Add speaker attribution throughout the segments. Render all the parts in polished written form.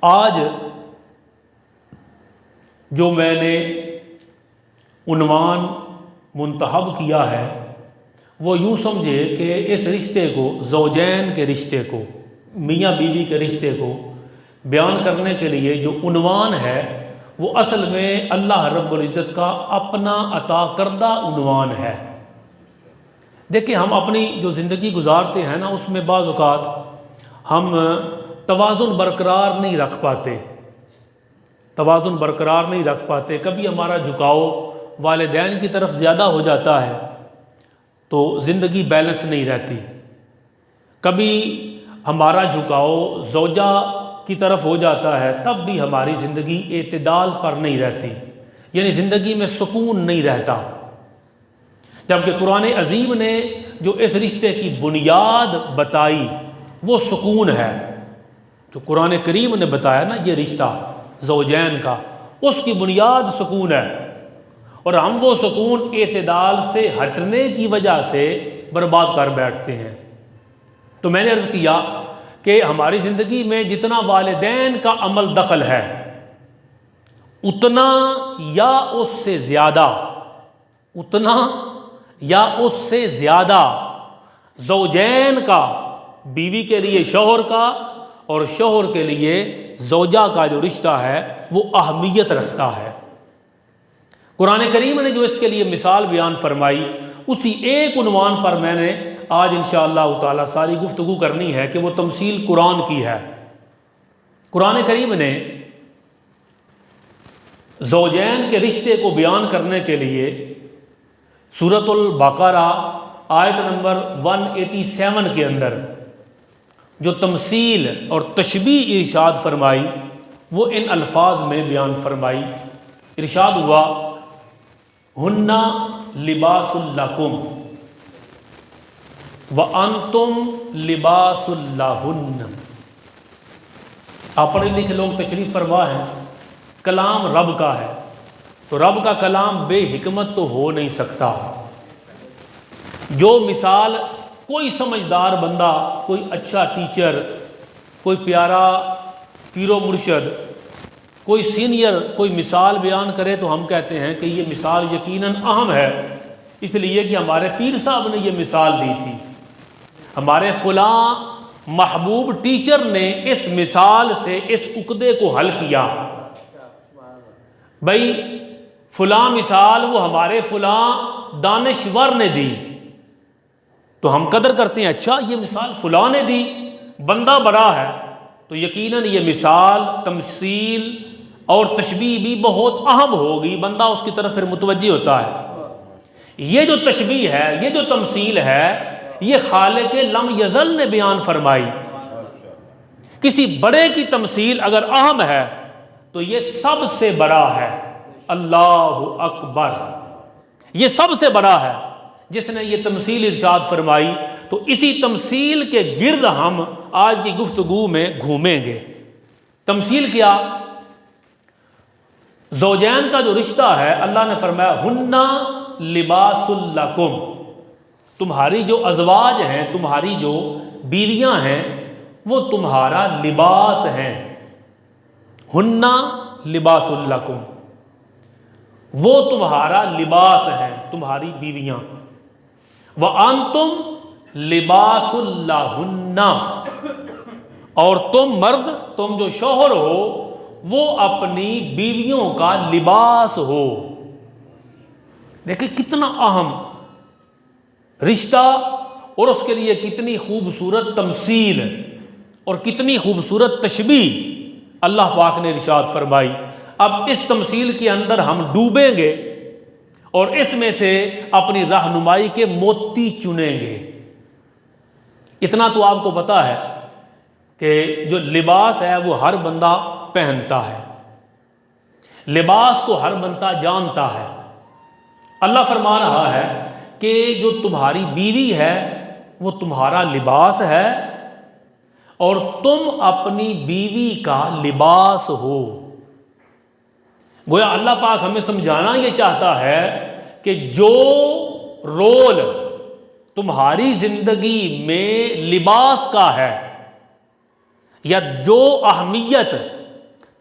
Speaker 1: آج جو میں نے عنوان منتخب کیا ہے وہ یوں سمجھے کہ اس رشتے کو، زوجین کے رشتے کو، میاں بیوی کے رشتے کو بیان کرنے کے لیے جو عنوان ہے وہ اصل میں اللہ رب العزت کا اپنا عطا کردہ عنوان ہے۔ دیکھیں، ہم اپنی جو زندگی گزارتے ہیں نا، اس میں بعض اوقات ہم توازن برقرار نہیں رکھ پاتے، کبھی ہمارا جھکاؤ والدین کی طرف زیادہ ہو جاتا ہے تو زندگی بیلنس نہیں رہتی، کبھی ہمارا جھکاؤ زوجہ کی طرف ہو جاتا ہے تب بھی ہماری زندگی اعتدال پر نہیں رہتی، یعنی زندگی میں سکون نہیں رہتا۔ جبکہ قرآن عظیم نے جو اس رشتے کی بنیاد بتائی وہ سکون ہے، جو قرآن کریم نے بتایا نا یہ رشتہ زوجین کا، اس کی بنیاد سکون ہے، اور ہم وہ سکون اعتدال سے ہٹنے کی وجہ سے برباد کر بیٹھتے ہیں۔ تو میں نے عرض کیا کہ ہماری زندگی میں جتنا والدین کا عمل دخل ہے اتنا یا اس سے زیادہ زوجین کا، بیوی کے لیے شوہر کا اور شوہر کے لیے زوجہ کا جو رشتہ ہے وہ اہمیت رکھتا ہے۔ قرآن کریم نے جو اس کے لیے مثال بیان فرمائی، اسی ایک عنوان پر میں نے آج انشاءاللہ تعالی ساری گفتگو کرنی ہے کہ وہ تمثیل قرآن کی ہے۔ قرآن کریم نے زوجین کے رشتے کو بیان کرنے کے لیے سورۃ البقرہ آیت نمبر 187 کے اندر جو تمثیل اور تشبیہ ارشاد فرمائی وہ ان الفاظ میں بیان فرمائی۔ ارشاد ہوا، ہن لباس لکم وانتم لباس لہن۔ آپ پڑھے لکھے لوگ تشریف فرما ہیں، کلام رب کا ہے تو رب کا کلام بے حکمت تو ہو نہیں سکتا۔ جو مثال کوئی سمجھدار بندہ، کوئی اچھا ٹیچر، کوئی پیارا پیر و مرشد، کوئی سینئر کوئی مثال بیان کرے تو ہم کہتے ہیں کہ یہ مثال یقیناً اہم ہے، اس لیے کہ ہمارے پیر صاحب نے یہ مثال دی تھی، ہمارے فلاں محبوب ٹیچر نے اس مثال سے اس عقدے کو حل کیا۔ بھائی فلاں مثال وہ ہمارے فلاں دانشور نے دی تو ہم قدر کرتے ہیں، اچھا یہ مثال فلاں نے دی، بندہ بڑا ہے تو یقیناً یہ مثال، تمثیل اور تشبیہ بھی بہت اہم ہوگی، بندہ اس کی طرف پھر متوجہ ہوتا ہے۔ یہ جو تشبیہ ہے، یہ جو تمثیل ہے، یہ خالق لم یزل نے بیان فرمائی۔ کسی بڑے کی تمثیل اگر اہم ہے تو یہ سب سے بڑا ہے، اللہ اکبر، یہ سب سے بڑا ہے جس نے یہ تمثیل ارشاد فرمائی۔ تو اسی تمثیل کے گرد ہم آج کی گفتگو میں گھومیں گے۔ تمثیل کیا؟ زوجین کا جو رشتہ ہے اللہ نے فرمایا ہن لباس لکم، تمہاری جو ازواج ہیں، تمہاری جو بیویاں ہیں وہ تمہارا لباس ہیں۔ ہن لباس لکم، وہ تمہارا لباس ہیں، تمہاری بیویاں۔ وَأَنْتُمْ لِبَاسٌ لَهُنَّ، اور تم مرد، تم جو شوہر ہو وہ اپنی بیویوں کا لباس ہو۔ دیکھیں کتنا اہم رشتہ، اور اس کے لیے کتنی خوبصورت تمثیل اور کتنی خوبصورت تشبیہ اللہ پاک نے ارشاد فرمائی۔ اب اس تمثیل کے اندر ہم ڈوبیں گے اور اس میں سے اپنی رہنمائی کے موتی چنیں گے۔ اتنا تو آپ کو پتا ہے کہ جو لباس ہے وہ ہر بندہ پہنتا ہے، لباس کو ہر بندہ جانتا ہے۔ اللہ فرما رہا ہے کہ جو تمہاری بیوی ہے وہ تمہارا لباس ہے اور تم اپنی بیوی کا لباس ہو۔ گویا اللہ پاک ہمیں سمجھانا یہ چاہتا ہے کہ جو رول تمہاری زندگی میں لباس کا ہے، یا جو اہمیت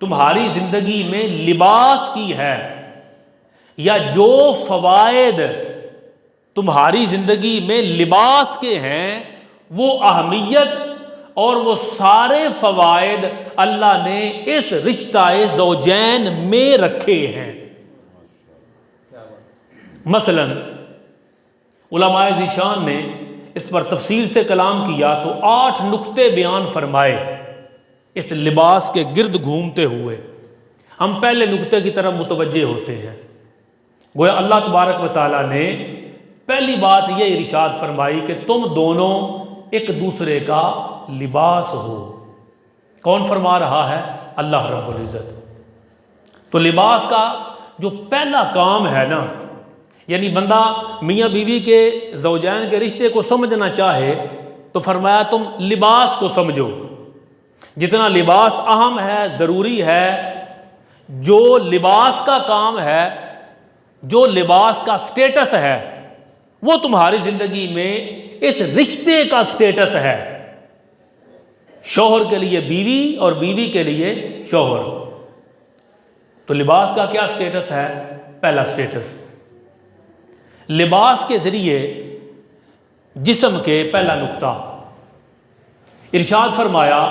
Speaker 1: تمہاری زندگی میں لباس کی ہے، یا جو فوائد تمہاری زندگی میں لباس کے ہیں وہ اہمیت اور وہ سارے فوائد اللہ نے اس رشتہ زوجین میں رکھے ہیں۔ مثلا علماء ذیشان نے اس پر تفصیل سے کلام کیا تو 8 نقطے بیان فرمائے اس لباس کے گرد گھومتے ہوئے۔ ہم پہلے نقطے کی طرف متوجہ ہوتے ہیں۔ گویا اللہ تبارک و تعالیٰ نے پہلی بات یہ ارشاد فرمائی کہ تم دونوں ایک دوسرے کا لباس ہو۔ کون فرما رہا ہے؟ اللہ رب العزت۔ تو لباس کا جو پہلا کام ہے نا، یعنی بندہ میاں بیوی کے زوجین کے رشتے کو سمجھنا چاہے تو فرمایا تم لباس کو سمجھو۔ جتنا لباس اہم ہے، ضروری ہے، جو لباس کا کام ہے، جو لباس کا سٹیٹس ہے، وہ تمہاری زندگی میں اس رشتے کا سٹیٹس ہے۔ شوہر کے لیے بیوی اور بیوی کے لیے شوہر۔ تو لباس کا کیا سٹیٹس ہے؟ پہلا سٹیٹس، لباس کے ذریعے جسم کے پہلا نقطہ ارشاد فرمایا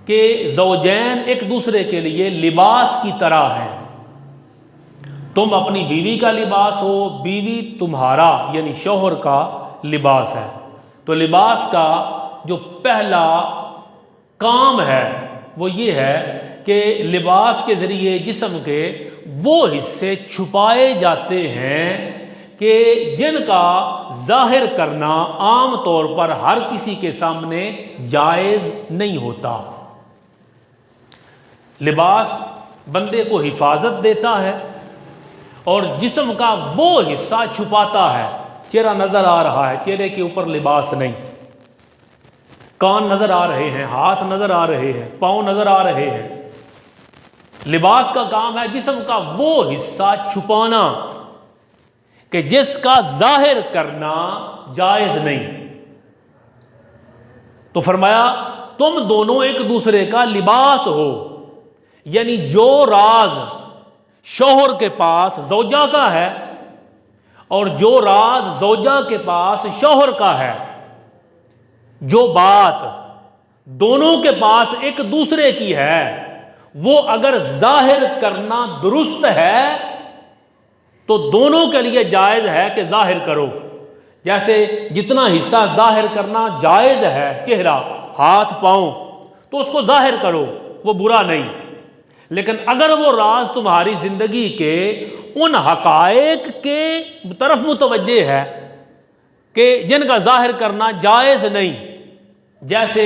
Speaker 1: کہ زوجین ایک دوسرے کے لیے لباس کی طرح ہیں۔ تم اپنی بیوی کا لباس ہو، بیوی تمہارا یعنی شوہر کا لباس ہے۔ تو لباس کا جو پہلا کام ہے وہ یہ ہے کہ لباس کے ذریعے جسم کے وہ حصے چھپائے جاتے ہیں کہ جن کا ظاہر کرنا عام طور پر ہر کسی کے سامنے جائز نہیں ہوتا۔ لباس بندے کو حفاظت دیتا ہے اور جسم کا وہ حصہ چھپاتا ہے۔ چہرہ نظر آ رہا ہے، چہرے کے اوپر لباس نہیں، کان نظر آ رہے ہیں، ہاتھ نظر آ رہے ہیں، پاؤں نظر آ رہے ہیں۔ لباس کا کام ہے جسم کا وہ حصہ چھپانا کہ جس کا ظاہر کرنا جائز نہیں۔ تو فرمایا تم دونوں ایک دوسرے کا لباس ہو، یعنی جو راز شوہر کے پاس زوجہ کا ہے اور جو راز زوجہ کے پاس شوہر کا ہے، جو بات دونوں کے پاس ایک دوسرے کی ہے، وہ اگر ظاہر کرنا درست ہے تو دونوں کے لیے جائز ہے کہ ظاہر کرو۔ جیسے جتنا حصہ ظاہر کرنا جائز ہے، چہرہ، ہاتھ، پاؤں، تو اس کو ظاہر کرو، وہ برا نہیں۔ لیکن اگر وہ راز تمہاری زندگی کے ان حقائق کے طرف متوجہ ہے کہ جن کا ظاہر کرنا جائز نہیں، جیسے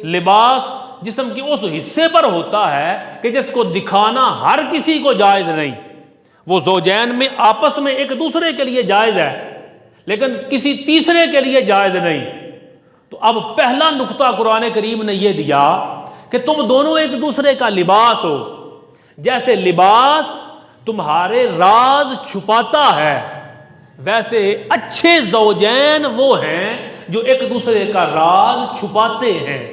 Speaker 1: لباس جسم کے اس حصے پر ہوتا ہے کہ جس کو دکھانا ہر کسی کو جائز نہیں، وہ زوجین میں آپس میں ایک دوسرے کے لیے جائز ہے لیکن کسی تیسرے کے لیے جائز نہیں۔ تو اب پہلا نقطہ قرآن کریم نے یہ دیا کہ تم دونوں ایک دوسرے کا لباس ہو۔ جیسے لباس تمہارے راز چھپاتا ہے، ویسے اچھے زوجین وہ ہیں جو ایک دوسرے کا راز چھپاتے ہیں،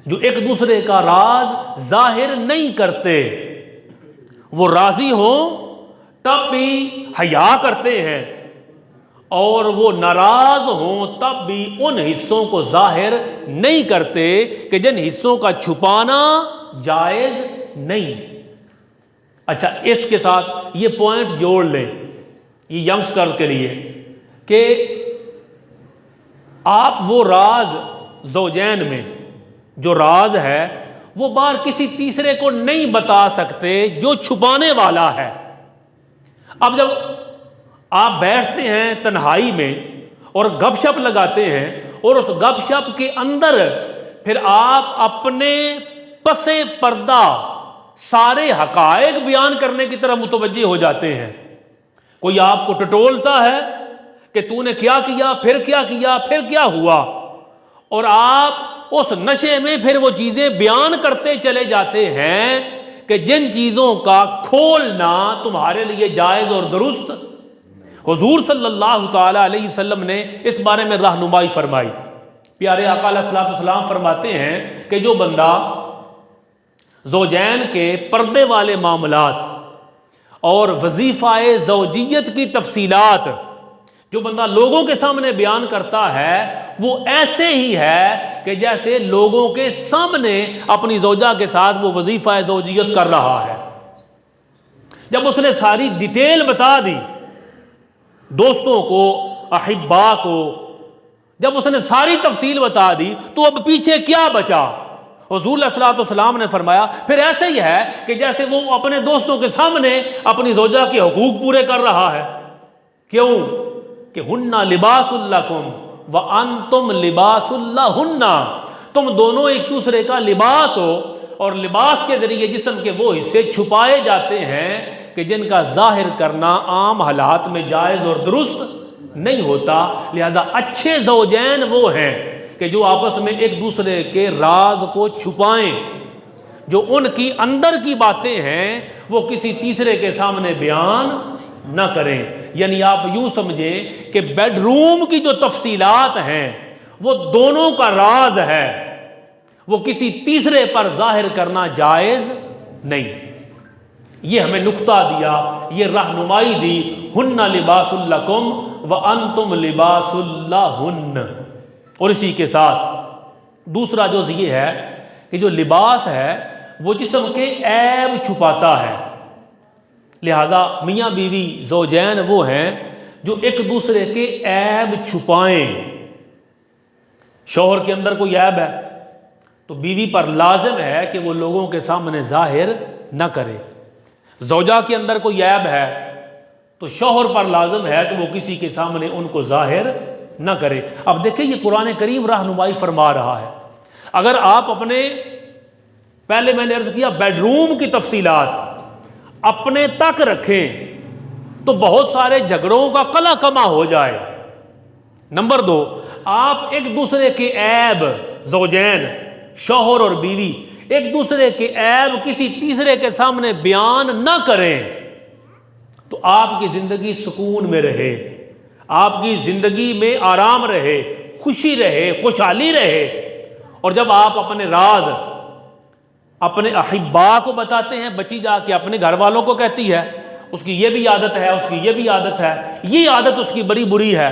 Speaker 1: جو ایک دوسرے کا راز ظاہر نہیں کرتے۔ وہ راضی ہوں تب بھی حیا کرتے ہیں اور وہ ناراض ہوں تب بھی ان حصوں کو ظاہر نہیں کرتے کہ جن حصوں کا چھپانا جائز نہیں۔ اچھا، اس کے ساتھ یہ پوائنٹ جوڑ لیں یہ ینگسٹر کے لیے کہ آپ وہ راز زوجین میں جو راز ہے وہ باہر کسی تیسرے کو نہیں بتا سکتے جو چھپانے والا ہے۔ اب جب آپ بیٹھتے ہیں تنہائی میں اور گپ شپ لگاتے ہیں اور اس گپ شپ کے اندر پھر آپ اپنے پس پردہ سارے حقائق بیان کرنے کی طرف متوجہ ہو جاتے ہیں۔ کوئی آپ کو ٹٹولتا ہے کہ تو نے کیا کیا، پھر کیا کیا، پھر کیا ہوا، اور آپ اس نشے میں پھر وہ چیزیں بیان کرتے چلے جاتے ہیں کہ جن چیزوں کا کھولنا تمہارے لیے جائز اور درست۔ حضور صلی اللہ تعالی علیہ وسلم نے اس بارے میں رہنمائی فرمائی۔ پیارے آقا علیہ السلام فرماتے ہیں کہ جو بندہ زوجین کے پردے والے معاملات اور وظیفہ زوجیت کی تفصیلات جو بندہ لوگوں کے سامنے بیان کرتا ہے وہ ایسے ہی ہے کہ جیسے لوگوں کے سامنے اپنی زوجہ کے ساتھ وہ وظیفہ زوجیت کر رہا ہے۔ جب اس نے ساری ڈیٹیل بتا دی دوستوں کو، احبا کو، جب اس نے ساری تفصیل بتا دی تو اب پیچھے کیا بچا؟ حضور علیہ الصلوۃ والسلام نے فرمایا پھر ایسے ہی ہے کہ جیسے وہ اپنے دوستوں کے سامنے اپنی زوجہ کے حقوق پورے کر رہا ہے۔ کیوں؟ کہ ہن لباس لکم وانتم لباس لہن، تم دونوں ایک دوسرے کا لباس ہو، اور لباس کے ذریعے جسم کے وہ حصے چھپائے جاتے ہیں کہ جن کا ظاہر کرنا عام حالات میں جائز اور درست نہیں ہوتا۔ لہذا اچھے زوجین وہ ہیں کہ جو آپس میں ایک دوسرے کے راز کو چھپائیں، جو ان کی اندر کی باتیں ہیں وہ کسی تیسرے کے سامنے بیان نہ کریں۔ یعنی آپ یوں سمجھیں کہ بیڈ روم کی جو تفصیلات ہیں وہ دونوں کا راز ہے، وہ کسی تیسرے پر ظاہر کرنا جائز نہیں۔ یہ ہمیں نقطہ دیا، یہ رہنمائی دی، ہن لباس لکم وانتم لباس لہن۔ اور اسی کے ساتھ دوسرا جز یہ ہے کہ جو لباس ہے وہ جسم کے عیب چھپاتا ہے، لہذا میاں بیوی زوجین وہ ہیں جو ایک دوسرے کے عیب چھپائیں۔ شوہر کے اندر کوئی عیب ہے تو بیوی پر لازم ہے کہ وہ لوگوں کے سامنے ظاہر نہ کرے، زوجہ کے اندر کوئی عیب ہے تو شوہر پر لازم ہے کہ وہ کسی کے سامنے ان کو ظاہر نہ کرے۔ اب دیکھیں یہ قرآن کریم رہنمائی فرما رہا ہے۔ اگر آپ اپنے، پہلے میں نے عرض کیا بیڈ روم کی تفصیلات اپنے تک رکھیں تو بہت سارے جھگڑوں کا قلع کما ہو جائے۔ نمبر 2، آپ ایک دوسرے کے عیب، زوجین شوہر اور بیوی ایک دوسرے کے عیب کسی تیسرے کے سامنے بیان نہ کریں تو آپ کی زندگی سکون میں رہے، آپ کی زندگی میں آرام رہے، خوشی رہے، خوشحالی رہے۔ اور جب آپ اپنے راز اپنے احبا کو بتاتے ہیں، بچی جا کے اپنے گھر والوں کو کہتی ہے، اس کی یہ بھی عادت ہے، اس کی یہ بھی عادت ہے، یہ عادت اس کی بڑی بری ہے۔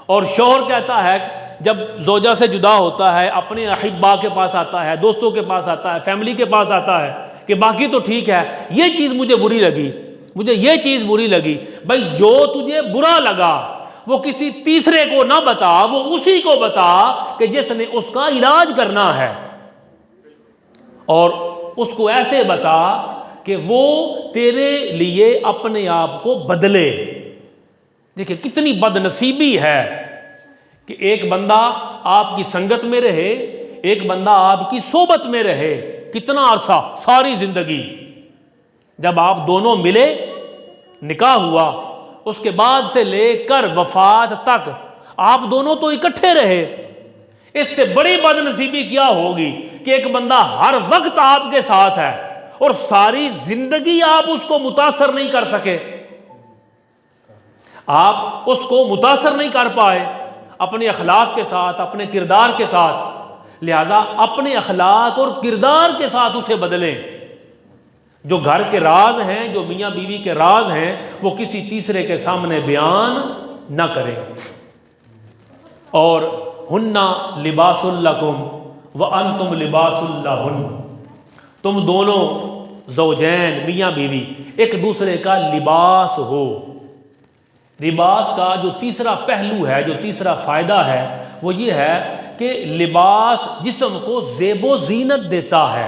Speaker 1: اور شوہر کہتا ہے جب زوجہ سے جدا ہوتا ہے اپنے احبا کے پاس آتا ہے، دوستوں کے پاس آتا ہے، فیملی کے پاس آتا ہے کہ باقی تو ٹھیک ہے، یہ چیز مجھے بری لگی، مجھے یہ چیز بری لگی۔ بھائی جو تجھے برا لگا وہ کسی تیسرے کو نہ بتا، وہ اسی کو بتا کہ جس نے اس کا علاج کرنا ہے، اور اس کو ایسے بتا کہ وہ تیرے لیے اپنے آپ کو بدلے۔ دیکھیں کتنی بد نصیبی ہے کہ ایک بندہ آپ کی سنگت میں رہے، ایک بندہ آپ کی صحبت میں رہے کتنا عرصہ، ساری زندگی، جب آپ دونوں ملے، نکاح ہوا، اس کے بعد سے لے کر وفات تک آپ دونوں تو اکٹھے رہے۔ اس سے بڑی بد نصیبی کیا ہوگی کہ ایک بندہ ہر وقت آپ کے ساتھ ہے اور ساری زندگی آپ اس کو متاثر نہیں کر سکے، آپ اس کو متاثر نہیں کر پائے اپنے اخلاق کے ساتھ، اپنے کردار کے ساتھ۔ لہذا اپنے اخلاق اور کردار کے ساتھ اسے بدلیں۔ جو گھر کے راز ہیں، جو میاں بیوی کے راز ہیں، وہ کسی تیسرے کے سامنے بیان نہ کریں۔ اور ہن لباس لکم وانتم لباس لہن، تم دونوں زوجین میاں بیوی ایک دوسرے کا لباس ہو۔ لباس کا جو تیسرا پہلو ہے، جو تیسرا فائدہ ہے وہ یہ ہے کہ لباس جسم کو زیب و زینت دیتا ہے۔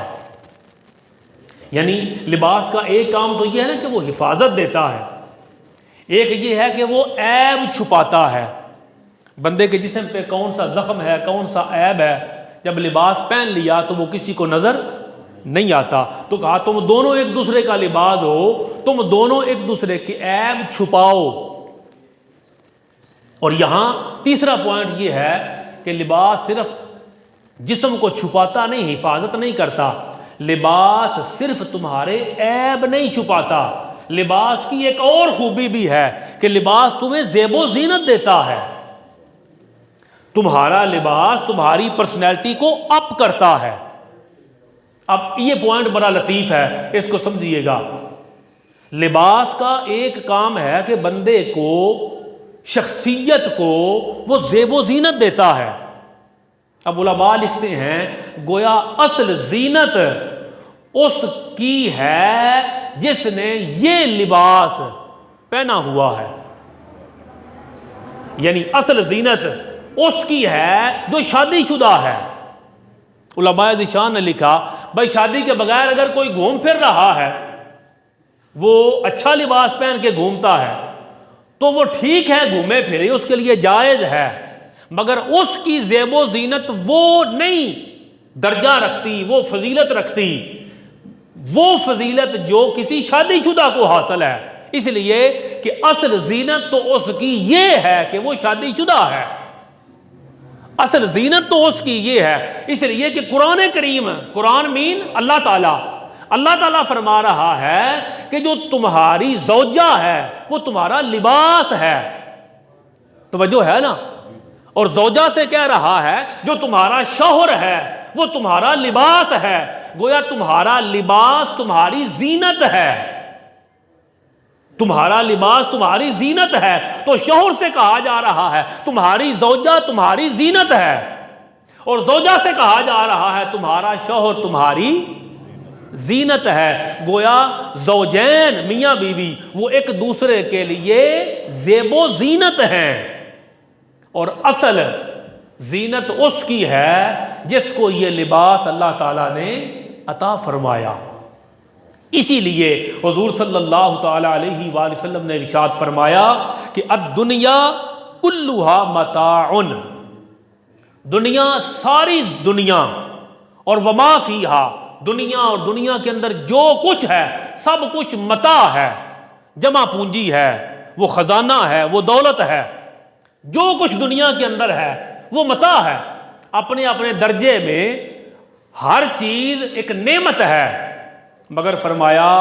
Speaker 1: یعنی لباس کا ایک کام تو یہ ہے نا کہ وہ حفاظت دیتا ہے، ایک یہ ہے کہ وہ عیب چھپاتا ہے۔ بندے کے جسم پہ کون سا زخم ہے، کون سا عیب ہے، جب لباس پہن لیا تو وہ کسی کو نظر نہیں آتا۔ تو کہا تم دونوں ایک دوسرے کا لباس ہو، تم دونوں ایک دوسرے کے عیب چھپاؤ۔ اور یہاں تیسرا پوائنٹ یہ ہے کہ لباس صرف جسم کو چھپاتا نہیں، حفاظت نہیں کرتا، لباس صرف تمہارے عیب نہیں چھپاتا، لباس کی ایک اور خوبی بھی ہے کہ لباس تمہیں زیب و زینت دیتا ہے۔ تمہارا لباس تمہاری پرسنالٹی کو اپ کرتا ہے۔ اب یہ پوائنٹ بڑا لطیف ہے، اس کو سمجھیے گا۔ لباس کا ایک کام ہے کہ بندے کو، شخصیت کو وہ زیب و زینت دیتا ہے۔ اب علماء لکھتے ہیں گویا اصل زینت اس کی ہے جس نے یہ لباس پہنا ہوا ہے، یعنی اصل زینت اس کی ہے جو شادی شدہ ہے۔ علماء ذیشان نے لکھا بھائی شادی کے بغیر اگر کوئی گھوم پھر رہا ہے، وہ اچھا لباس پہن کے گھومتا ہے تو وہ ٹھیک ہے، گھومے پھرے، اس کے لیے جائز ہے، مگر اس کی زیب و زینت وہ نہیں درجہ رکھتی، وہ فضیلت رکھتی، وہ فضیلت جو کسی شادی شدہ کو حاصل ہے، اس لیے کہ اصل زینت تو اس کی یہ ہے کہ وہ شادی شدہ ہے، اصل زینت تو اس کی یہ ہے۔ اس لیے کہ قرآن کریم، قرآن مین اللہ تعالیٰ فرما رہا ہے کہ جو تمہاری زوجہ ہے وہ تمہارا لباس ہے، توجہ ہے نا، اور زوجہ سے کہہ رہا ہے جو تمہارا شوہر ہے وہ تمہارا لباس ہے، گویا تمہارا لباس تمہاری زینت ہے، تمہارا لباس تمہاری زینت ہے۔ تو شوہر سے کہا جا رہا ہے تمہاری زوجہ تمہاری زینت ہے، اور زوجہ سے کہا جا رہا ہے تمہارا شوہر تمہاری زینت ہے۔ گویا زوجین، میاں بیوی، وہ ایک دوسرے کے لیے زیب و زینت ہیں، اور اصل زینت اس کی ہے جس کو یہ لباس اللہ تعالیٰ نے عطا فرمایا۔ اسی لیے حضور صلی اللہ تعالی علیہ وآلہ وسلم نے ارشاد فرمایا کہ الدنیا کلھا متاع، دنیا، ساری دنیا، اور وما فیہا، دنیا اور دنیا کے اندر جو کچھ ہے سب کچھ متاع ہے، جمع پونجی ہے، وہ خزانہ ہے، وہ دولت ہے، جو کچھ دنیا کے اندر ہے وہ متاع ہے، اپنے اپنے درجے میں ہر چیز ایک نعمت ہے، مگر فرمایا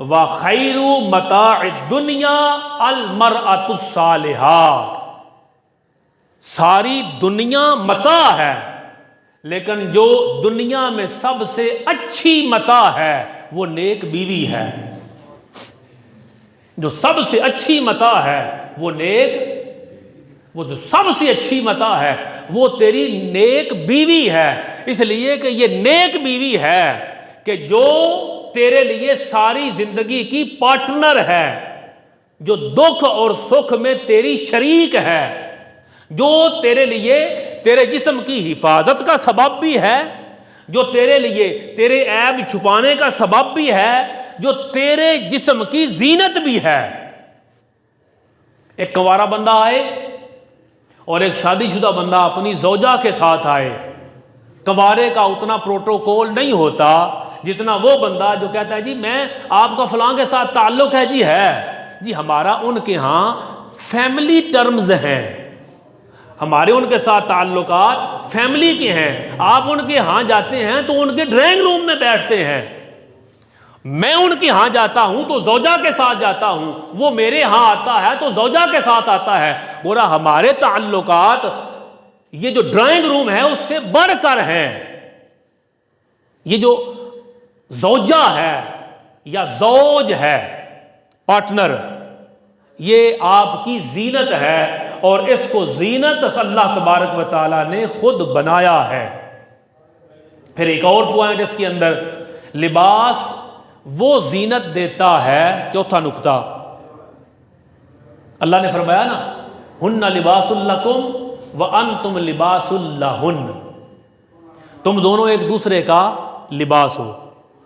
Speaker 1: وَخَيْرُ مَتَاعِ الدُّنْيَا الْمَرْأَةُ الصَّالِحَةُ، ساری دنیا متاع ہے لیکن جو دنیا میں سب سے اچھی متاع ہے وہ نیک بیوی ہے، جو سب سے اچھی متاع ہے وہ جو سب سے اچھی متاع ہے وہ تیری نیک بیوی ہے، اس لیے کہ یہ نیک بیوی ہے کہ جو تیرے لیے ساری زندگی کی پارٹنر ہے، جو دکھ اور سکھ میں تیری شریک ہے، جو تیرے لیے تیرے جسم کی حفاظت کا سبب بھی ہے، جو تیرے لیے تیرے عیب چھپانے کا سبب بھی ہے، جو تیرے جسم کی زینت بھی ہے۔ ایک کنوارا بندہ آئے اور ایک شادی شدہ بندہ اپنی زوجہ کے ساتھ آئے، کنوارے کا اتنا پروٹوکول نہیں ہوتا جتنا وہ بندہ جو کہتا ہے جی میں آپ کا فلاں کے ساتھ تعلق ہے، جی ہمارا ان کے ہاں فیملی ٹرمز ہیں، ہمارے ان کے ساتھ تعلقات فیملی کے ہیں، آپ ان کے ہاں جاتے ہیں تو ان کے ڈرائنگ روم میں بیٹھتے ہیں، میں ان کے ہاں جاتا ہوں تو زوجہ کے ساتھ جاتا ہوں، وہ میرے ہاں آتا ہے تو زوجہ کے ساتھ آتا ہے، گورا ہمارے تعلقات یہ جو ڈرائنگ روم ہے اس سے بڑھ کر ہیں۔ یہ جو زوجہ ہے یا زوج ہے، پارٹنر، یہ آپ کی زینت ہے، اور اس کو زینت اللہ تبارک و تعالیٰ نے خود بنایا ہے۔ پھر ایک اور پوائنٹ اس کے اندر، لباس وہ زینت دیتا ہے، چوتھا نقطہ، اللہ نے فرمایا نا ہن لباس لکم وانتم لباس لہن، تم دونوں ایک دوسرے کا لباس ہو۔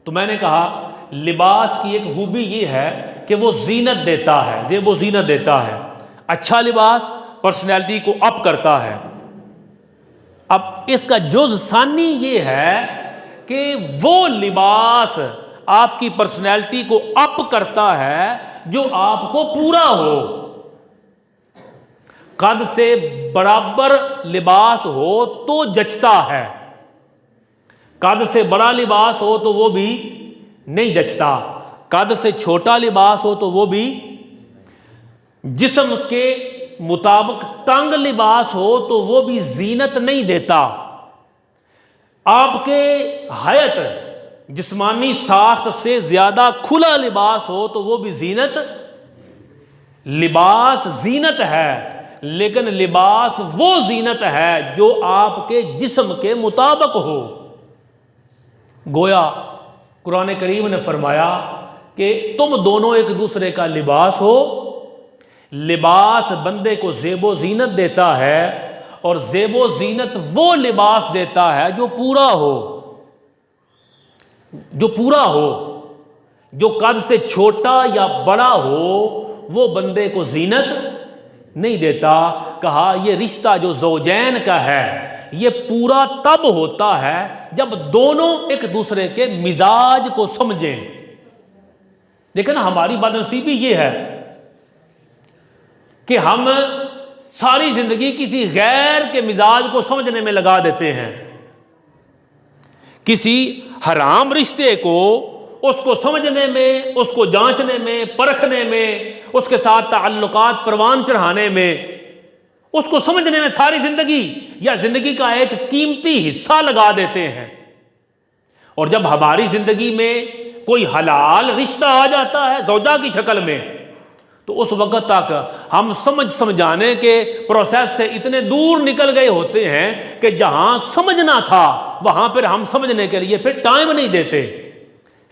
Speaker 1: تو میں نے کہا لباس کی ایک خوبی یہ ہے کہ وہ زینت دیتا ہے، زیب و زینت دیتا ہے، اچھا لباس پرسنالٹی کو اپ کرتا ہے۔ اب اس کا جز ثانی یہ ہے کہ وہ لباس آپ کی پرسنالٹی کو اپ کرتا ہے جو آپ کو پورا ہو۔ قد سے برابر لباس ہو تو جچتا ہے، قد سے بڑا لباس ہو تو وہ بھی نہیں جچتا، قد سے چھوٹا لباس ہو تو وہ بھی، جسم کے مطابق تنگ لباس ہو تو وہ بھی زینت نہیں دیتا۔ آپ کے حیت جسمانی ساخت سے زیادہ کھلا لباس ہو تو وہ بھی زینت، لباس زینت ہے، لیکن لباس وہ زینت ہے جو آپ کے جسم کے مطابق ہو۔ گویا قرآن کریم نے فرمایا کہ تم دونوں ایک دوسرے کا لباس ہو۔ لباس بندے کو زیب و زینت دیتا ہے، اور زیب و زینت وہ لباس دیتا ہے جو پورا ہو، جو پورا ہو۔ جو قد سے چھوٹا یا بڑا ہو وہ بندے کو زینت نہیں دیتا۔ کہا یہ رشتہ جو زوجین کا ہے یہ پورا تب ہوتا ہے جب دونوں ایک دوسرے کے مزاج کو سمجھیں۔ دیکھیں نا، ہماری بدنصیبی یہ ہے کہ ہم ساری زندگی کسی غیر کے مزاج کو سمجھنے میں لگا دیتے ہیں، کسی حرام رشتے کو اس کو سمجھنے میں، اس کو جانچنے میں، پرکھنے میں، اس کے ساتھ تعلقات پروان چڑھانے میں، اس کو سمجھنے میں ساری زندگی یا زندگی کا ایک قیمتی حصہ لگا دیتے ہیں۔ اور جب ہماری زندگی میں کوئی حلال رشتہ آ جاتا ہے زوجہ کی شکل میں، تو اس وقت تک ہم سمجھانے کے پروسیس سے اتنے دور نکل گئے ہوتے ہیں کہ جہاں سمجھنا تھا وہاں پھر ہم سمجھنے کے لیے پھر ٹائم نہیں دیتے،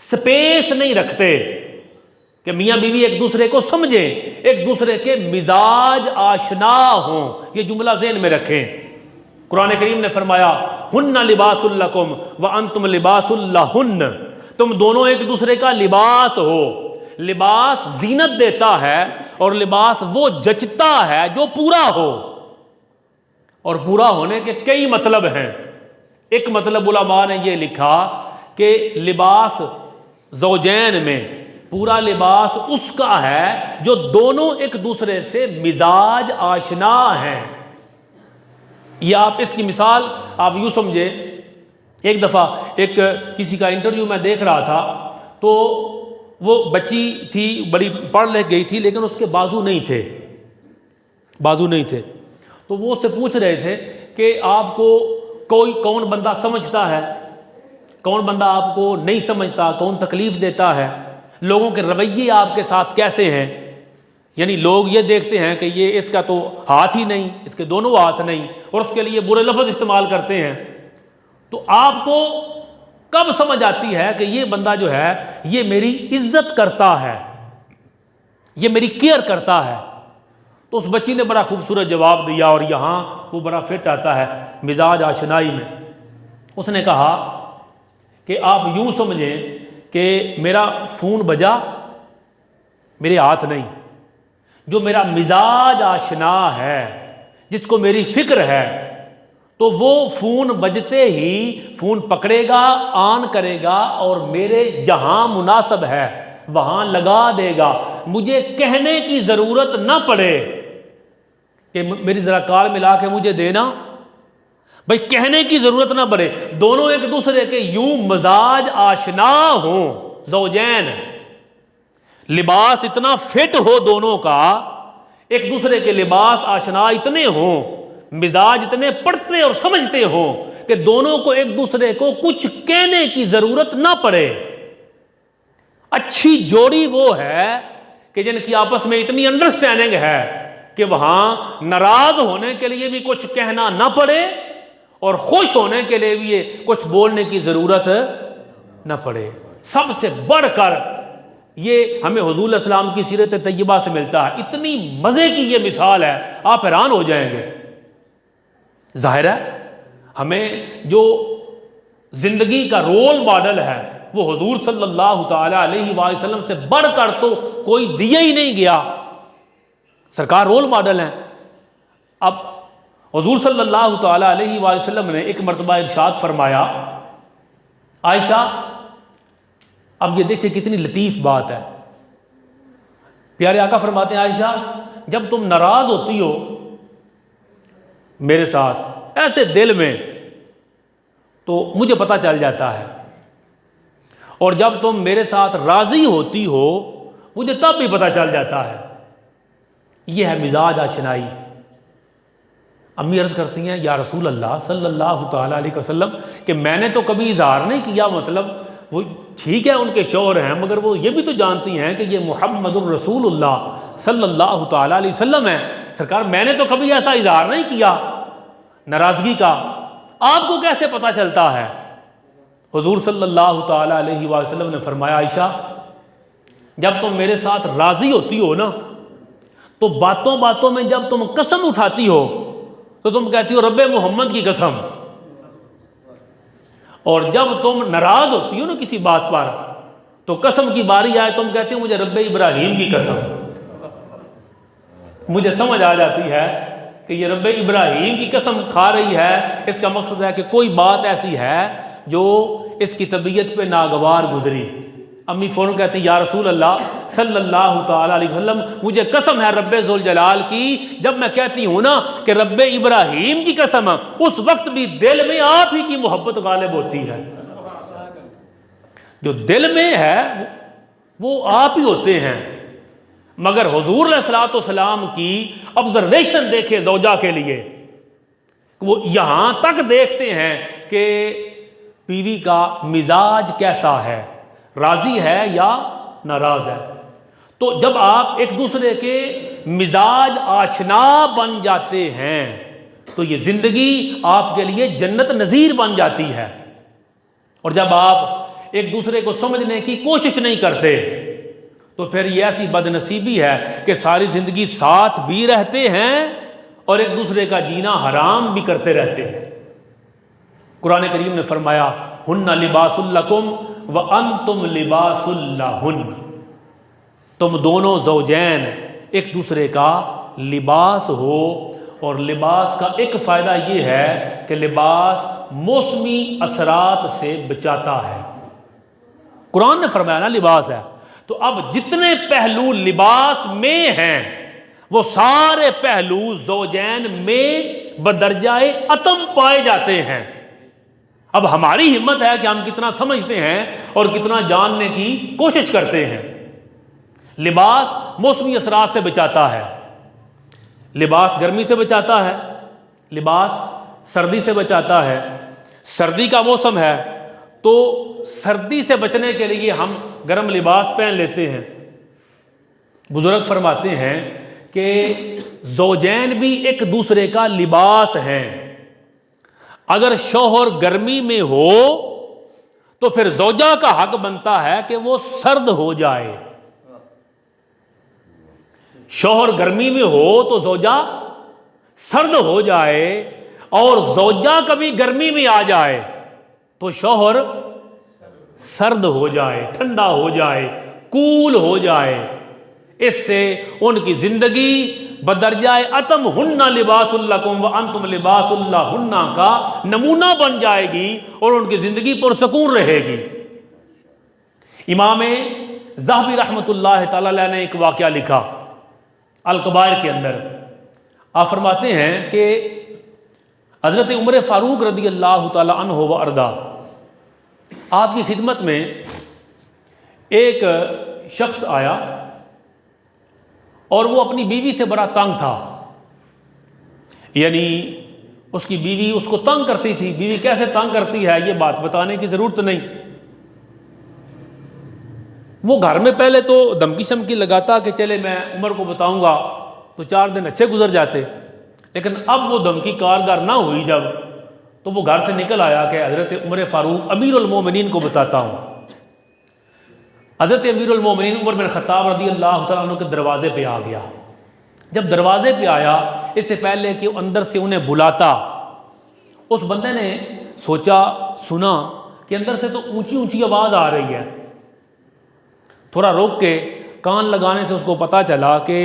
Speaker 1: سپیس نہیں رکھتے کہ میاں بیوی ایک دوسرے کو سمجھیں، ایک دوسرے کے مزاج آشنا ہوں۔ یہ جملہ ذہن میں رکھیں۔ قرآن کریم نے فرمایا ہن لباس لکم وانتم لباس لہن، تم دونوں ایک دوسرے کا لباس ہو۔ لباس زینت دیتا ہے، اور لباس وہ جچتا ہے جو پورا ہو۔ اور پورا ہونے کے کئی مطلب ہیں۔ ایک مطلب علماء نے یہ لکھا کہ لباس زوجین میں پورا لباس اس کا ہے جو دونوں ایک دوسرے سے مزاج آشنا ہیں۔ یہ آپ اس کی مثال آپ یوں سمجھے، ایک دفعہ ایک کسی کا انٹرویو میں دیکھ رہا تھا، تو وہ بچی تھی، بڑی پڑھ لکھ گئی تھی، لیکن اس کے بازو نہیں تھے۔ تو وہ اس سے پوچھ رہے تھے کہ آپ کو کون بندہ سمجھتا ہے، کون بندہ آپ کو نہیں سمجھتا، کون تکلیف دیتا ہے، لوگوں کے رویے آپ کے ساتھ کیسے ہیں؟ یعنی لوگ یہ دیکھتے ہیں کہ یہ اس کا تو ہاتھ ہی نہیں، اس کے دونوں ہاتھ نہیں، اور اس کے لیے برے لفظ استعمال کرتے ہیں۔ تو آپ کو کب سمجھ آتی ہے کہ یہ بندہ جو ہے یہ میری عزت کرتا ہے، یہ میری کیئر کرتا ہے؟ تو اس بچی نے بڑا خوبصورت جواب دیا، اور یہاں وہ بڑا فٹ آتا ہے مزاج آشنائی میں۔ اس نے کہا کہ آپ یوں سمجھیں کہ میرا فون بجا، میرے ہاتھ نہیں، جو میرا مزاج آشنا ہے، جس کو میری فکر ہے، تو وہ فون بجتے ہی فون پکڑے گا، آن کرے گا، اور میرے جہاں مناسب ہے وہاں لگا دے گا۔ مجھے کہنے کی ضرورت نہ پڑے کہ میری ذرا کال ملا کے مجھے دینا، بھائی کہنے کی ضرورت نہ پڑے۔ دونوں ایک دوسرے کے یوں مزاج آشنا ہوں، زوجین، لباس اتنا فٹ ہو دونوں کا، ایک دوسرے کے لباس آشنا اتنے ہوں، مزاج اتنے پڑھتے اور سمجھتے ہوں کہ دونوں کو ایک دوسرے کو کچھ کہنے کی ضرورت نہ پڑے۔ اچھی جوڑی وہ ہے کہ جن کی آپس میں اتنی انڈرسٹینڈنگ ہے کہ وہاں ناراض ہونے کے لیے بھی کچھ کہنا نہ پڑے، اور خوش ہونے کے لیے بھی کچھ بولنے کی ضرورت نہ پڑے۔ سب سے بڑھ کر یہ ہمیں حضور علیہ السلام کی سیرت طیبہ سے ملتا ہے۔ اتنی مزے کی یہ مثال ہے، آپ حیران ہو جائیں گے۔ ظاہر ہے ہمیں جو زندگی کا رول ماڈل ہے وہ حضور صلی اللہ تعالی علیہ وآلہ وسلم سے بڑھ کر تو کوئی دیا ہی نہیں گیا، سرکار رول ماڈل ہیں۔ اب حضور صلی اللہ تعالی علیہ وآلہ وسلم نے ایک مرتبہ ارشاد فرمایا، عائشہ، اب یہ دیکھیں کتنی لطیف بات ہے، پیارے آقا فرماتے ہیں عائشہ جب تم ناراض ہوتی ہو میرے ساتھ ایسے دل میں تو مجھے پتہ چل جاتا ہے، اور جب تم میرے ساتھ راضی ہوتی ہو مجھے تب بھی پتہ چل جاتا ہے۔ یہ ہے مزاج آشنائی۔ امی عرض کرتی ہیں یا رسول اللہ صلی اللہ تعالیٰ علیہ وسلم کہ میں نے تو کبھی اظہار نہیں کیا، مطلب وہ ٹھیک ہے ان کے شوہر ہیں، مگر وہ یہ بھی تو جانتی ہیں کہ یہ محمد الرسول اللہ صلی اللہ تعالیٰ علیہ وسلم ہے۔ سرکار میں نے تو کبھی ایسا اظہار نہیں کیا ناراضگی کا، آپ کو کیسے پتہ چلتا ہے؟ حضور صلی اللہ تعالیٰ علیہ وسلم نے فرمایا عائشہ جب تم میرے ساتھ راضی ہوتی ہو نا تو باتوں باتوں میں جب تم قسم اٹھاتی ہو تو تم کہتی ہو رب محمد کی قسم، اور جب تم ناراض ہوتی ہو نا کسی بات پر تو قسم کی باری آئے تم کہتے ہو مجھے رب ابراہیم کی قسم۔ مجھے سمجھ آ جاتی ہے کہ یہ رب ابراہیم کی قسم کھا رہی ہے، اس کا مقصد ہے کہ کوئی بات ایسی ہے جو اس کی طبیعت پہ ناگوار گزری۔ امی فوراً کہتی یا رسول اللہ صلی اللہ تعالیٰ علیہ وسلم مجھے قسم ہے رب ذوالجلال کی، جب میں کہتی ہوں نا کہ رب ابراہیم کی قسم، اس وقت بھی دل میں آپ ہی کی محبت غالب ہوتی ہے۔ جو دل میں ہے وہ آپ ہی ہوتے ہیں، مگر حضور علیہ الصلوۃ والسلام کی آبزرویشن دیکھے زوجہ کے لیے، وہ یہاں تک دیکھتے ہیں کہ بیوی کا مزاج کیسا ہے، راضی ہے یا ناراض ہے۔ تو جب آپ ایک دوسرے کے مزاج آشنا بن جاتے ہیں تو یہ زندگی آپ کے لیے جنت نظیر بن جاتی ہے، اور جب آپ ایک دوسرے کو سمجھنے کی کوشش نہیں کرتے تو پھر یہ ایسی بد نصیبی ہے کہ ساری زندگی ساتھ بھی رہتے ہیں اور ایک دوسرے کا جینا حرام بھی کرتے رہتے ہیں۔ قرآن کریم نے فرمایا ہن لباس لکم وانتم لباس لہن، تم دونوں زوجین ایک دوسرے کا لباس ہو، اور لباس کا ایک فائدہ یہ ہے کہ لباس موسمی اثرات سے بچاتا ہے۔ قرآن نے فرمایا نا لباس ہے، تو اب جتنے پہلو لباس میں ہیں وہ سارے پہلو زوجین میں بدرجہ اتم پائے جاتے ہیں۔ اب ہماری ہمت ہے کہ ہم کتنا سمجھتے ہیں اور کتنا جاننے کی کوشش کرتے ہیں۔ لباس موسمی اثرات سے بچاتا ہے، لباس گرمی سے بچاتا ہے، لباس سردی سے بچاتا ہے۔ سردی کا موسم ہے تو سردی سے بچنے کے لیے ہم گرم لباس پہن لیتے ہیں۔ بزرگ فرماتے ہیں کہ زوجین بھی ایک دوسرے کا لباس ہیں۔ اگر شوہر گرمی میں ہو تو پھر زوجہ کا حق بنتا ہے کہ وہ سرد ہو جائے۔ شوہر گرمی میں ہو تو زوجہ سرد ہو جائے، اور زوجہ کبھی گرمی میں آ جائے تو شوہر سرد ہو جائے، ٹھنڈا ہو جائے، کول ہو جائے۔ اس سے ان کی زندگی بدرجہ اتم ہن لباس لکم وانتم لباس لہن کا نمونہ بن جائے گی اور ان کی زندگی پرسکون رہے گی۔ امام ذہبی رحمۃ اللہ تعالی علیہ نے ایک واقعہ لکھا الکبائر کے اندر۔ آپ فرماتے ہیں کہ حضرت عمر فاروق رضی اللہ تعالی عنہ و ارضا، آپ کی خدمت میں ایک شخص آیا اور وہ اپنی بیوی سے بڑا تنگ تھا، یعنی اس کی بیوی اس کو تنگ کرتی تھی۔ بیوی کیسے تنگ کرتی ہے یہ بات بتانے کی ضرورت نہیں۔ وہ گھر میں پہلے تو دھمکی شمکی لگاتا کہ چلے میں عمر کو بتاؤں گا، تو 4 دن اچھے گزر جاتے، لیکن اب وہ دھمکی کارگر نہ ہوئی جب، تو وہ گھر سے نکل آیا کہ حضرت عمر فاروق امیر المومنین کو بتاتا ہوں۔ حضرت امیر المومنین عمر بن خطاب رضی اللہ تعالیٰ عنہ کے دروازے پہ آ گیا۔ جب دروازے پہ آیا، اس سے پہلے کہ اندر سے انہیں بلاتا، اس بندے نے سوچا، سنا کہ اندر سے تو اونچی اونچی آواز آ رہی ہے۔ تھوڑا روک کے کان لگانے سے اس کو پتا چلا کہ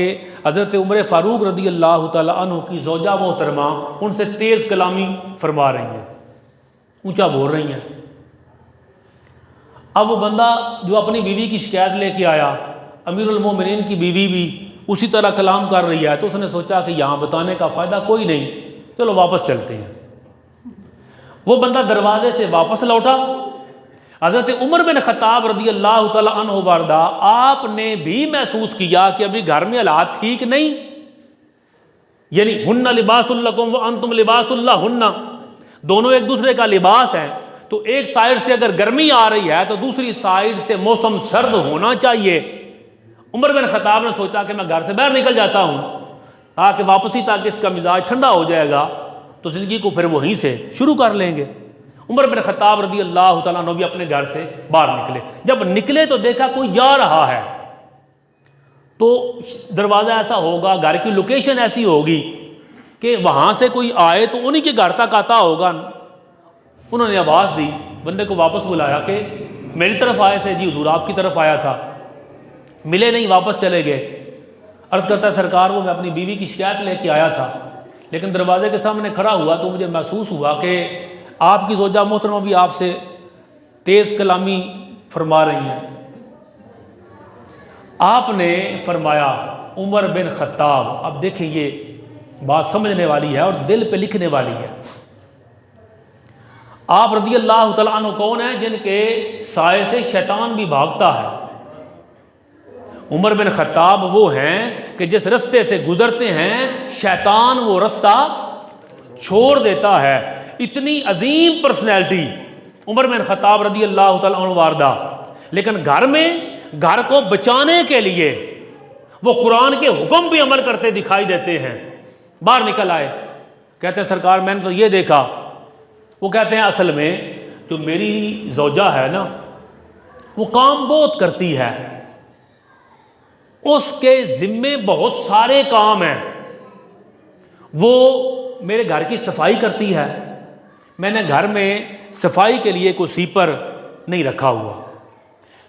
Speaker 1: حضرت عمر فاروق رضی اللہ تعالیٰ عنہ کی زوجہ محترمہ ان سے تیز کلامی فرما رہی ہیں، اونچا بول رہی ہیں۔ اب وہ بندہ جو اپنی بیوی کی شکایت لے کے آیا، امیر المومنین کی بیوی بھی اسی طرح کلام کر رہی ہے، تو اس نے سوچا کہ یہاں بتانے کا فائدہ کوئی نہیں، چلو واپس چلتے ہیں۔ وہ بندہ دروازے سے واپس لوٹا۔ حضرت عمر بن خطاب رضی اللہ تعالیٰ عنہ وارضا، آپ نے بھی محسوس کیا کہ ابھی گھر میں حالات ٹھیک نہیں، یعنی ہن لباس لکم وانتم لباس لہن، دونوں ایک دوسرے کا لباس ہیں، تو ایک سائڈ سے اگر گرمی آ رہی ہے تو دوسری سائڈ سے موسم سرد ہونا چاہیے۔ عمر بن خطاب نے سوچا کہ میں گھر سے باہر نکل جاتا ہوں تاکہ واپسی تاکہ اس کا مزاج ٹھنڈا ہو جائے گا تو زندگی کو پھر وہیں سے شروع کر لیں گے۔ عمر بن خطاب رضی اللہ تعالیٰ عنہ بھی اپنے گھر سے باہر نکلے۔ جب نکلے تو دیکھا کوئی جا رہا ہے، تو دروازہ ایسا ہوگا، گھر کی لوکیشن ایسی ہوگی کہ وہاں سے کوئی آئے تو انہی کے گھر تک آتا ہوگا۔ انہوں نے آواز دی، بندے کو واپس بلایا کہ میری طرف آئے تھے؟ جی حضور آپ کی طرف آیا تھا۔ ملے نہیں، واپس چلے گئے۔ عرض کرتا ہے سرکار وہ میں اپنی بیوی کی شکایت لے کے آیا تھا، لیکن دروازے کے سامنے کھڑا ہوا تو مجھے محسوس ہوا کہ آپ کی زوجہ محترمہ بھی آپ سے تیز کلامی فرما رہی ہیں۔ آپ نے فرمایا عمر بن خطاب، اب دیکھیں یہ بات سمجھنے والی ہے اور دل پہ لکھنے والی ہے۔ آپ رضی اللہ تعالیٰ عنہ کون ہیں؟ جن کے سائے سے شیطان بھی بھاگتا ہے۔ عمر بن خطاب وہ ہیں کہ جس رستے سے گزرتے ہیں شیطان وہ رستہ چھوڑ دیتا ہے۔ اتنی عظیم پرسنالٹی عمر بن خطاب رضی اللہ تعالیٰ عنہ واردہ، لیکن گھر میں گھر کو بچانے کے لیے وہ قرآن کے حکم بھی عمل کرتے دکھائی دیتے ہیں۔ باہر نکل آئے، کہتے ہیں سرکار میں نے تو یہ دیکھا۔ وہ کہتے ہیں اصل میں جو میری زوجہ ہے نا وہ کام بہت کرتی ہے، اس کے ذمے بہت سارے کام ہیں۔ وہ میرے گھر کی صفائی کرتی ہے، میں نے گھر میں صفائی کے لیے کوئی سیپر نہیں رکھا ہوا۔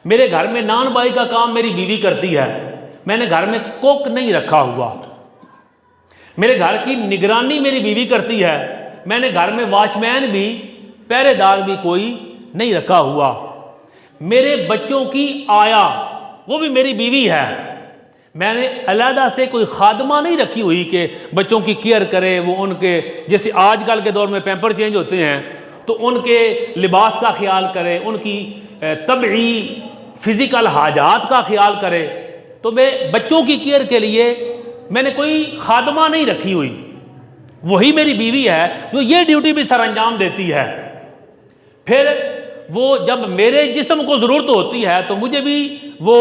Speaker 1: میرے گھر میں نان بائی کا کام میری بیوی کرتی ہے، میں نے گھر میں کوک نہیں رکھا ہوا۔ میرے گھر کی نگرانی میری بیوی کرتی ہے، میں نے گھر میں واچ مین بھی پہرے دار بھی کوئی نہیں رکھا ہوا۔ میرے بچوں کی آیا وہ بھی میری بیوی ہے، میں نے علیحدہ سے کوئی خادمہ نہیں رکھی ہوئی کہ بچوں کی کیئر کرے، وہ ان کے جیسے آج کل کے دور میں پیمپر چینج ہوتے ہیں تو ان کے لباس کا خیال کرے، ان کی طبعی فزیکل حاجات کا خیال کرے۔ تو میں بچوں کی کیئر کے لیے میں نے کوئی خادمہ نہیں رکھی ہوئی، وہی میری بیوی ہے جو یہ ڈیوٹی بھی سر انجام دیتی ہے۔ پھر وہ جب میرے جسم کو ضرورت ہوتی ہے تو مجھے بھی وہ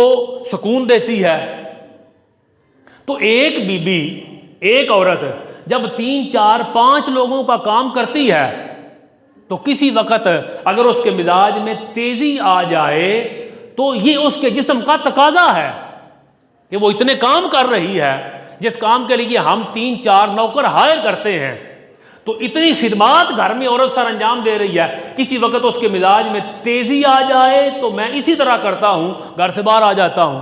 Speaker 1: سکون دیتی ہے۔ تو ایک بیوی، ایک عورت جب 3 4 5 لوگوں کا کام کرتی ہے تو کسی وقت اگر اس کے مزاج میں تیزی آ جائے تو یہ اس کے جسم کا تقاضا ہے کہ وہ اتنے کام کر رہی ہے جس کام کے لیے ہم 3 4 نوکر ہائر کرتے ہیں، تو اتنی خدمات گھر میں عورت سر انجام دے رہی ہے، کسی وقت اس کے مزاج میں تیزی آ جائے تو میں اسی طرح کرتا ہوں، گھر سے باہر آ جاتا ہوں،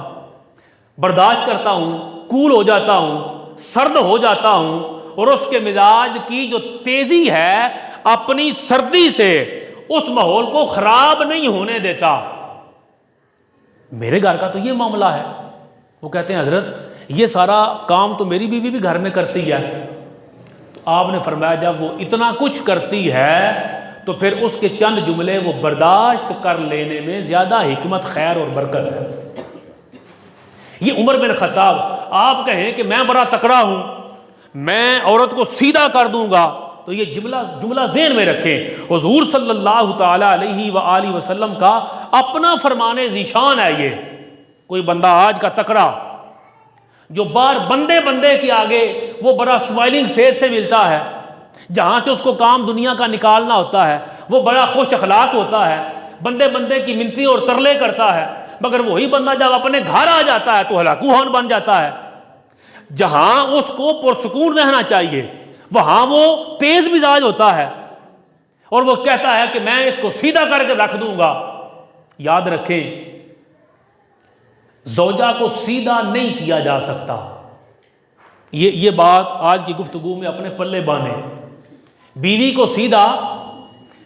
Speaker 1: برداشت کرتا ہوں، کول ہو جاتا ہوں، سرد ہو جاتا ہوں، اور اس کے مزاج کی جو تیزی ہے اپنی سردی سے اس ماحول کو خراب نہیں ہونے دیتا۔ میرے گھر کا تو یہ معاملہ ہے۔ وہ کہتے ہیں حضرت یہ سارا کام تو میری بیوی بھی گھر میں کرتی ہے۔ تو آپ نے فرمایا جب وہ اتنا کچھ کرتی ہے تو پھر اس کے چند جملے وہ برداشت کر لینے میں زیادہ حکمت، خیر اور برکت ہے۔ یہ عمر بن خطاب، آپ کہیں کہ میں بڑا تکڑا ہوں، میں عورت کو سیدھا کر دوں گا، تو یہ جملہ ذہن میں رکھیں، حضور صلی اللہ تعالی علیہ وآلہ وسلم کا اپنا فرمان ذیشان ہے۔ یہ کوئی بندہ آج کا تکڑا جو بار بندے کے آگے وہ بڑا اسمائلنگ فیس سے ملتا ہے، جہاں سے اس کو کام دنیا کا نکالنا ہوتا ہے، وہ بڑا خوش اخلاق ہوتا ہے، بندے کی منتی اور ترلے کرتا ہے، مگر وہی بندہ جب اپنے گھر آ جاتا ہے تو ہلاکو ہون بن جاتا ہے۔ جہاں اس کو پرسکون رہنا چاہیے وہاں وہ تیز مزاج ہوتا ہے اور وہ کہتا ہے کہ میں اس کو سیدھا کر کے رکھ دوں گا۔ یاد رکھیں زوجہ کو سیدھا نہیں کیا جا سکتا، یہ بات آج کی گفتگو میں اپنے پلے باندھیں۔ بیوی کو سیدھا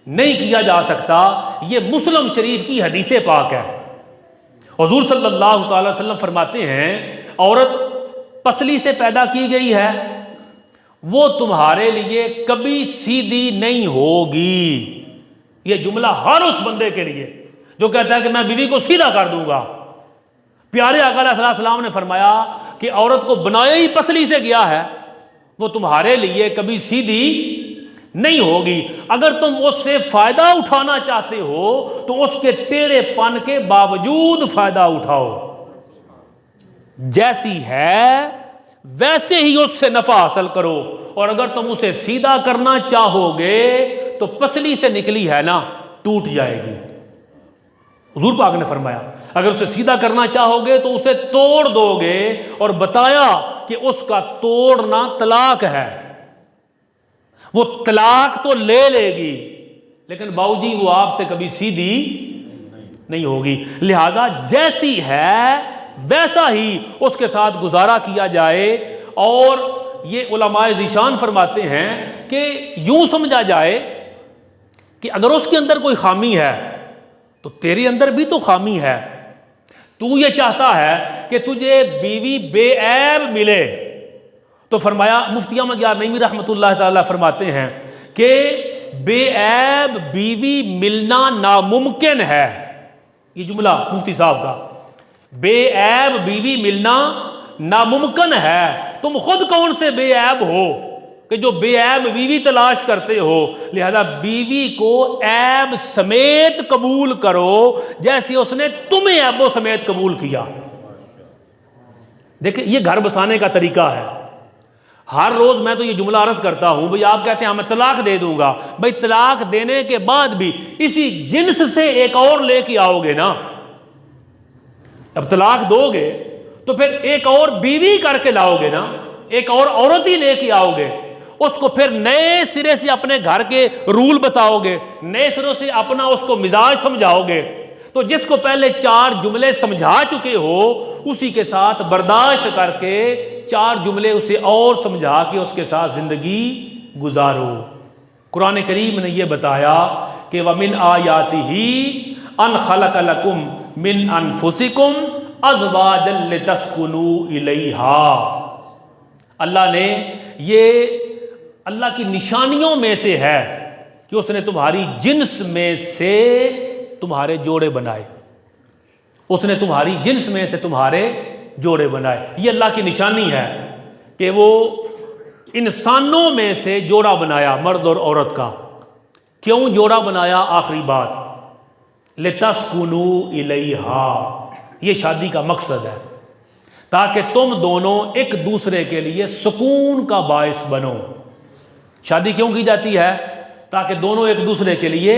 Speaker 1: نہیں کیا جا سکتا، یہ مسلم شریف کی حدیث پاک ہے۔ حضور صلی اللہ تعالی وسلم فرماتے ہیں عورت پسلی سے پیدا کی گئی ہے، وہ تمہارے لیے کبھی سیدھی نہیں ہوگی۔ یہ جملہ ہر اس بندے کے لیے جو کہتا ہے کہ میں بیوی کو سیدھا کر دوں گا۔ پیارے آقا علیہ السلام نے فرمایا کہ عورت کو بنایا ہی پسلی سے گیا ہے، وہ تمہارے لیے کبھی سیدھی نہیں ہوگی۔ اگر تم اس سے فائدہ اٹھانا چاہتے ہو تو اس کے ٹیڑھے پن کے باوجود فائدہ اٹھاؤ، جیسی ہے ویسے ہی اس سے نفع حاصل کرو، اور اگر تم اسے سیدھا کرنا چاہو گے تو پسلی سے نکلی ہے نا ٹوٹ جائے گی۔ حضور پاک نے فرمایا اگر اسے سیدھا کرنا چاہو گے تو اسے توڑ دو گے، اور بتایا کہ اس کا توڑنا طلاق ہے، وہ طلاق تو لے لے گی لیکن باؤ جی وہ آپ سے کبھی سیدھی نہیں ہوگی، لہذا جیسی ہے ویسا ہی اس کے ساتھ گزارا کیا جائے۔ اور یہ علماء ذیشان فرماتے ہیں کہ یوں سمجھا جائے کہ اگر اس کے اندر کوئی خامی ہے تو تیرے اندر بھی تو خامی ہے، تو یہ چاہتا ہے کہ تجھے بیوی بے عیب ملے، تو فرمایا مفتی احمد یار نعیمی رحمۃ اللہ تعالی فرماتے ہیں کہ بے عیب بیوی ملنا ناممکن ہے۔ یہ جملہ مفتی صاحب کا، بے عیب بیوی ملنا ناممکن ہے، تم خود کون سے بے عیب ہو کہ جو بے عیب بیوی تلاش کرتے ہو، لہذا بیوی کو عیب سمیت قبول کرو جیسے اس نے تمہیں عیبوں سمیت قبول کیا۔ دیکھیں یہ گھر بسانے کا طریقہ ہے۔ ہر روز میں تو یہ جملہ عرض کرتا ہوں، بھئی آپ کہتے ہیں ہاں میں طلاق دے دوں گا، بھئی طلاق دینے کے بعد بھی اسی جنس سے ایک اور لے کے آؤ گے نا، اب طلاق دو گے تو پھر ایک اور بیوی کر کے لاؤ گے نا، ایک اور عورت ہی لے کے آؤ گے، اس کو پھر نئے سرے سے اپنے گھر کے رول بتاؤ گے، نئے سروں سے اپنا اس کو مزاج سمجھاؤ گے، تو جس کو پہلے 4 جملے سمجھا چکے ہو اسی کے ساتھ برداشت کر کے 4 جملے اسے اور سمجھا کے اس کے ساتھ زندگی گزارو۔ قرآن کریم نے یہ بتایا کہ وَمِنْ آيَاتِهِ أَنْ خَلَقَ لَكُم مِّنْ أَنفُسِكُمْ أَزْوَاجًا لِتَسْكُنُوا إِلَيْهَا، اللہ نے یہ اللہ کی نشانیوں میں سے ہے کہ اس نے تمہاری جنس میں سے تمہارے جوڑے بنائے، اس نے تمہاری جنس میں سے تمہارے جوڑے بنائے۔ یہ اللہ کی نشانی ہے کہ وہ انسانوں میں سے جوڑا بنایا، مرد اور عورت کا۔ کیوں جوڑا بنایا؟ آخری بات لِتَسْكُنُوا إِلَيْهَا، یہ شادی کا مقصد ہے تاکہ تم دونوں ایک دوسرے کے لیے سکون کا باعث بنو۔ شادی کیوں کی جاتی ہے؟ تاکہ دونوں ایک دوسرے کے لیے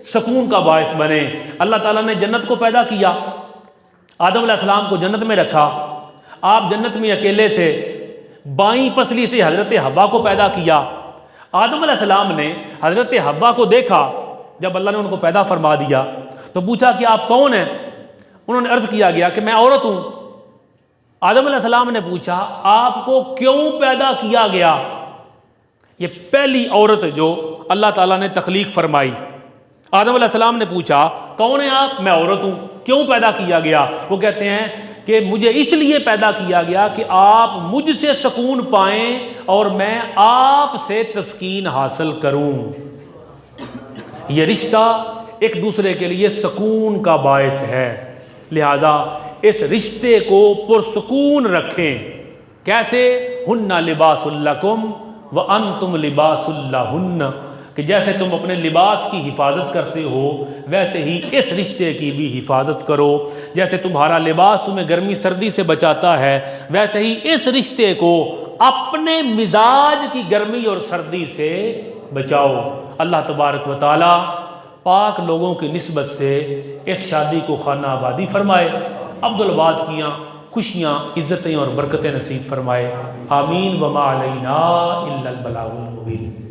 Speaker 1: سکون کا باعث بنے۔ اللہ تعالیٰ نے جنت کو پیدا کیا، آدم علیہ السلام کو جنت میں رکھا، آپ جنت میں اکیلے تھے، بائیں پسلی سے حضرت حوا کو پیدا کیا۔ آدم علیہ السلام نے حضرت حوا کو دیکھا، جب اللہ نے ان کو پیدا فرما دیا تو پوچھا کہ آپ کون ہیں؟ انہوں نے عرض کیا گیا کہ میں عورت ہوں۔ آدم علیہ السلام نے پوچھا آپ کو کیوں پیدا کیا گیا؟ یہ پہلی عورت جو اللہ تعالیٰ نے تخلیق فرمائی۔ آدم علیہ السلام نے پوچھا کون ہے آپ؟ میں عورت ہوں۔ کیوں پیدا کیا گیا؟ وہ کہتے ہیں کہ مجھے اس لیے پیدا کیا گیا کہ آپ مجھ سے سکون پائیں اور میں آپ سے تسکین حاصل کروں۔ یہ رشتہ ایک دوسرے کے لیے سکون کا باعث ہے، لہذا اس رشتے کو پرسکون رکھیں۔ کیسے؟ ہن لباس لکم وانتم لباس لہن، کہ جیسے تم اپنے لباس کی حفاظت کرتے ہو ویسے ہی اس رشتے کی بھی حفاظت کرو۔ جیسے تمہارا لباس تمہیں گرمی سردی سے بچاتا ہے ویسے ہی اس رشتے کو اپنے مزاج کی گرمی اور سردی سے بچاؤ۔ اللہ تبارک و تعالی پاک لوگوں کی نسبت سے اس شادی کو خانہ آبادی فرمائے، عبدالآباد کیاں خوشیاں، عزتیں اور برکتیں نصیب فرمائے۔ آمین۔ وما علینا الا البلاغ المبین۔